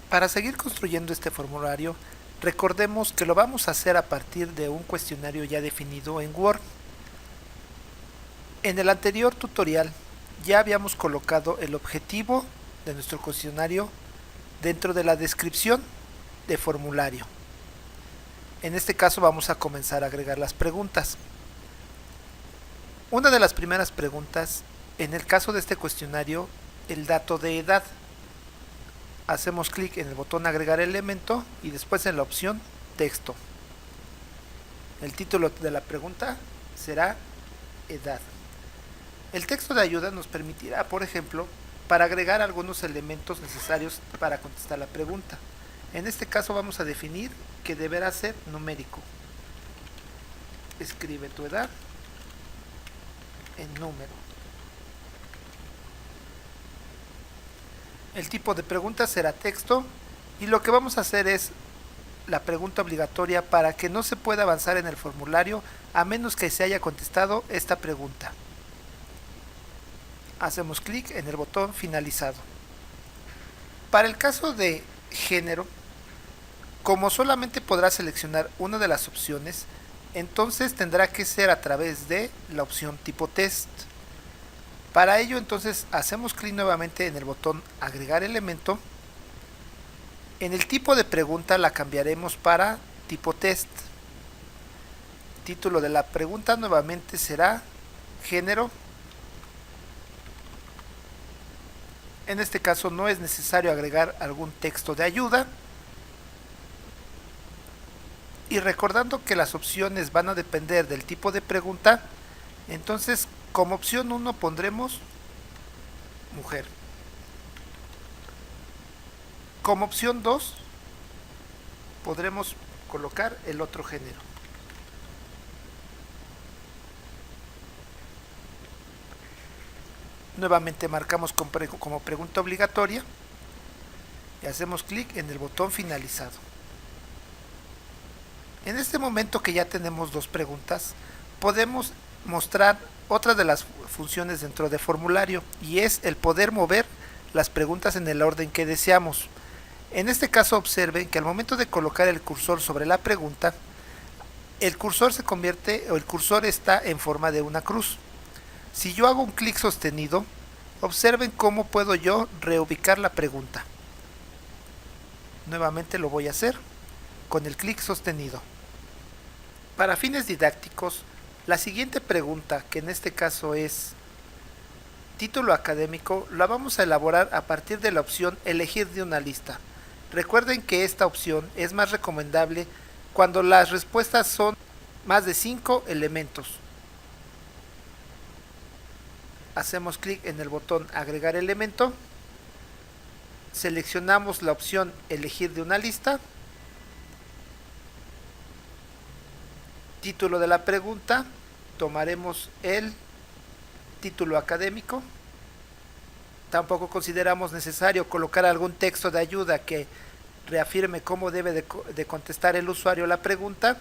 Para seguir construyendo este formulario, recordemos que lo vamos a hacer a partir de un cuestionario ya definido en Word. En el anterior tutorial ya habíamos colocado el objetivo de nuestro cuestionario dentro de la descripción de formulario. En este caso vamos a comenzar a agregar las preguntas. Una de las primeras preguntas, en el caso de este cuestionario, el dato de edad. Hacemos clic en el botón agregar elemento y después en la opción texto. El título de la pregunta será edad. El texto de ayuda nos permitirá, por ejemplo, para agregar algunos elementos necesarios para contestar la pregunta. En este caso vamos a definir que deberá ser numérico. Escribe tu edad en número. El tipo de pregunta será texto y lo que vamos a hacer es la pregunta obligatoria para que no se pueda avanzar en el formulario a menos que se haya contestado esta pregunta. Hacemos clic en el botón finalizado. Para el caso de género, como solamente podrá seleccionar una de las opciones, entonces tendrá que ser a través de la opción tipo test. Para ello entonces hacemos clic nuevamente en el botón agregar elemento. En el tipo de pregunta la cambiaremos para tipo test. Título de la pregunta nuevamente será género. En este caso no es necesario agregar algún texto de ayuda. Y recordando que las opciones van a depender del tipo de pregunta, entonces como opción 1 pondremos mujer. Como opción 2 podremos colocar el otro género. Nuevamente marcamos como pregunta obligatoria y hacemos clic en el botón finalizado. En este momento que ya tenemos dos preguntas, podemos mostrar otra de las funciones dentro de formulario y es el poder mover las preguntas en el orden que deseamos. En este caso observen que al momento de colocar el cursor sobre la pregunta, el cursor se convierte o el cursor está en forma de una cruz. Si yo hago un clic sostenido, observen cómo puedo yo reubicar la pregunta. Nuevamente lo voy a hacer con el clic sostenido. Para fines didácticos, la siguiente pregunta, que en este caso es título académico, la vamos a elaborar a partir de la opción elegir de una lista. Recuerden que esta opción es más recomendable cuando las respuestas son más de 5 elementos. Hacemos clic en el botón agregar elemento, seleccionamos la opción elegir de una lista, título de la pregunta, tomaremos el título académico. Tampoco consideramos necesario colocar algún texto de ayuda que reafirme cómo debe de contestar el usuario la pregunta.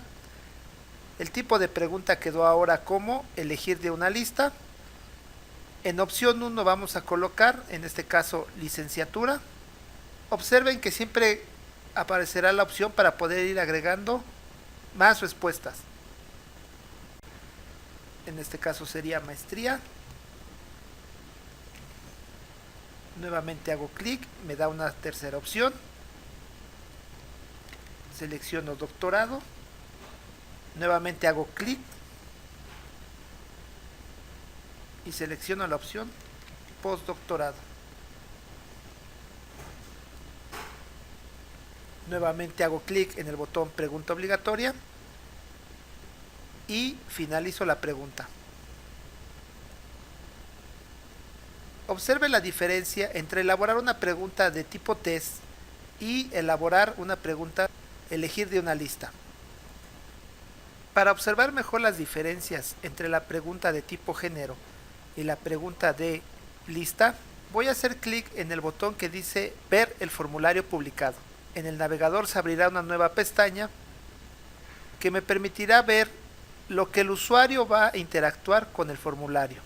El tipo de pregunta quedó ahora como elegir de una lista. En opción 1 vamos a colocar, en este caso, licenciatura. Observen que siempre aparecerá la opción para poder ir agregando más respuestas. En este caso sería maestría. Nuevamente hago clic, me da una tercera opción. Selecciono doctorado. Nuevamente hago clic y selecciono la opción postdoctorado. Nuevamente hago clic en el botón pregunta obligatoria y finalizo la pregunta. Observe la diferencia entre elaborar una pregunta de tipo test y elaborar una pregunta elegir de una lista. Para observar mejor las diferencias entre la pregunta de tipo género y la pregunta de lista, voy a hacer clic en el botón que dice ver el formulario publicado. En el navegador se abrirá una nueva pestaña que me permitirá ver lo que el usuario va a interactuar con el formulario.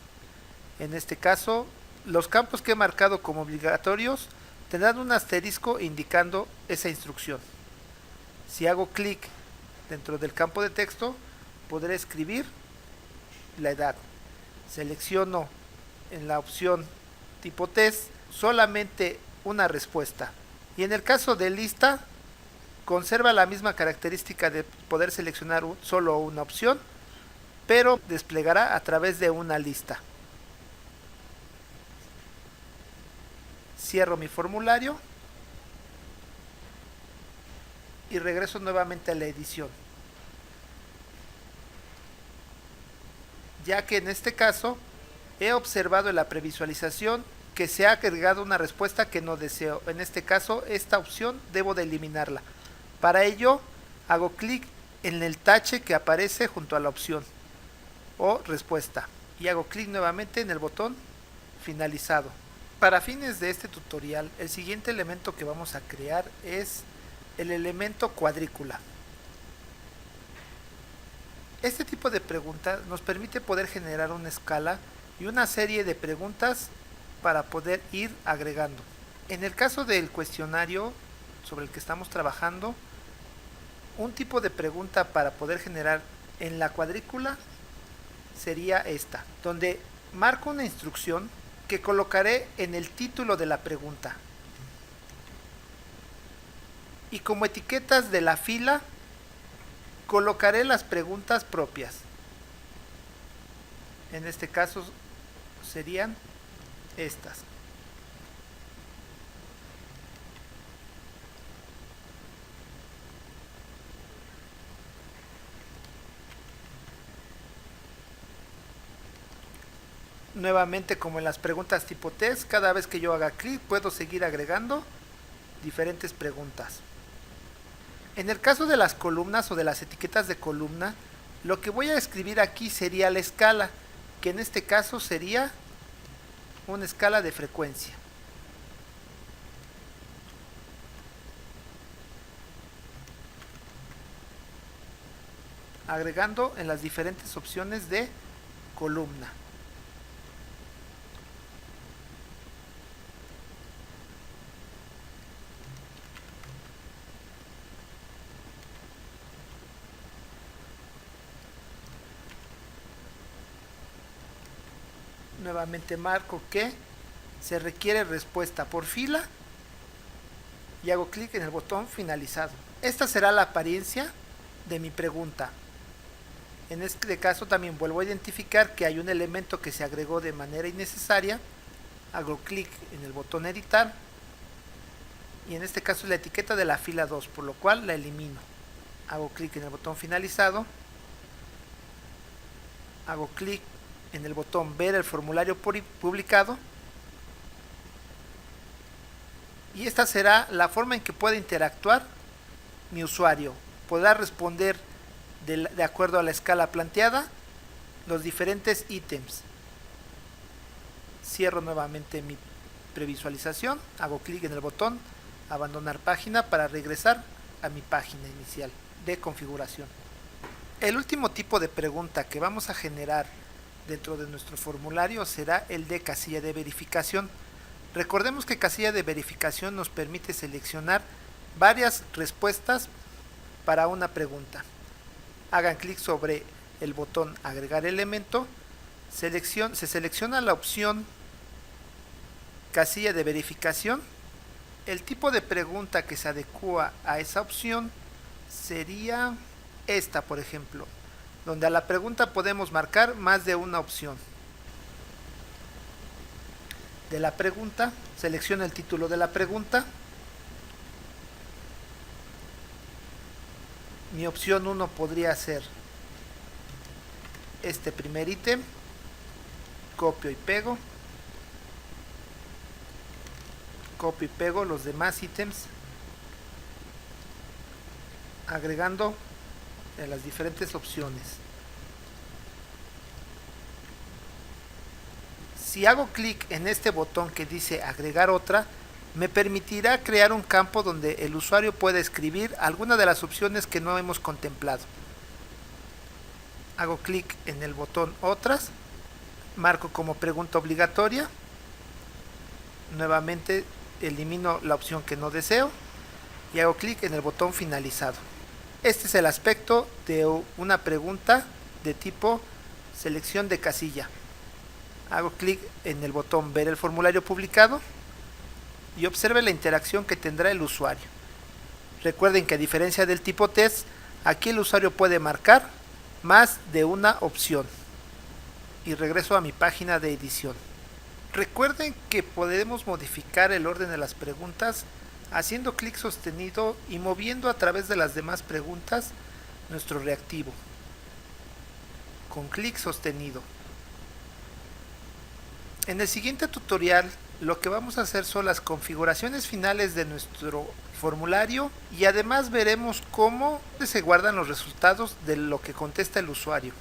En este caso, los campos que he marcado como obligatorios tendrán un asterisco indicando esa instrucción. Si hago clic dentro del campo de texto, podré escribir la edad. Selecciono en la opción tipo test solamente una respuesta. Y en el caso de lista, conserva la misma característica de poder seleccionar solo una opción, pero desplegará a través de una lista. Cierro mi formulario y regreso nuevamente a la edición, ya que en este caso he observado en la previsualización que se ha agregado una respuesta que no deseo. En este caso, esta opción debo de eliminarla. Para ello, hago clic en el tache que aparece junto a la opción o respuesta y hago clic nuevamente en el botón finalizado. Para fines de este tutorial, el siguiente elemento que vamos a crear es el elemento cuadrícula. Este tipo de pregunta nos permite poder generar una escala y una serie de preguntas para poder ir agregando. En el caso del cuestionario sobre el que estamos trabajando, un tipo de pregunta para poder generar en la cuadrícula sería esta, donde marco una instrucción que colocaré en el título de la pregunta. Y como etiquetas de la fila, colocaré las preguntas propias. En este caso serían estas. Nuevamente, como en las preguntas tipo test, cada vez que yo haga clic puedo seguir agregando diferentes preguntas. En el caso de las columnas o de las etiquetas de columna, lo que voy a escribir aquí sería la escala, que en este caso sería una escala de frecuencia. Agregando en las diferentes opciones de columna. Nuevamente marco que se requiere respuesta por fila y hago clic en el botón finalizado. Esta será la apariencia de mi pregunta. En este caso también vuelvo a identificar que hay un elemento que se agregó de manera innecesaria. Hago clic en el botón editar y en este caso es la etiqueta de la fila 2, por lo cual la elimino. Hago clic en el botón finalizado, hago clic en el botón ver el formulario publicado y esta será la forma en que puede interactuar mi usuario. Podrá responder de acuerdo a la escala planteada los diferentes ítems. Cierro nuevamente mi previsualización, hago clic en el botón abandonar página para regresar a mi página inicial de configuración. El último tipo de pregunta que vamos a generar dentro de nuestro formulario será el de casilla de verificación. Recordemos que casilla de verificación nos permite seleccionar varias respuestas para una pregunta. Hagan clic sobre el botón agregar elemento, se selecciona la opción casilla de verificación. El tipo de pregunta que se adecua a esa opción sería esta, por ejemplo, donde a la pregunta podemos marcar más de una opción. De la pregunta, selecciono el título de la pregunta. Mi opción 1 podría ser este primer ítem. Copio y pego. Copio y pego los demás ítems, agregando en las diferentes opciones. Si hago clic en este botón que dice agregar otra, me permitirá crear un campo donde el usuario puede escribir alguna de las opciones que no hemos contemplado. Hago clic en el botón otras, marco como pregunta obligatoria, nuevamente elimino la opción que no deseo y hago clic en el botón finalizado. Este es el aspecto de una pregunta de tipo selección de casilla. Hago clic en el botón ver el formulario publicado y observe la interacción que tendrá el usuario. Recuerden que a diferencia del tipo test, aquí el usuario puede marcar más de una opción. Y regreso a mi página de edición. Recuerden que podemos modificar el orden de las preguntas haciendo clic sostenido y moviendo a través de las demás preguntas nuestro reactivo. Con clic sostenido. En el siguiente tutorial lo que vamos a hacer son las configuraciones finales de nuestro formulario y además veremos cómo se guardan los resultados de lo que contesta el usuario.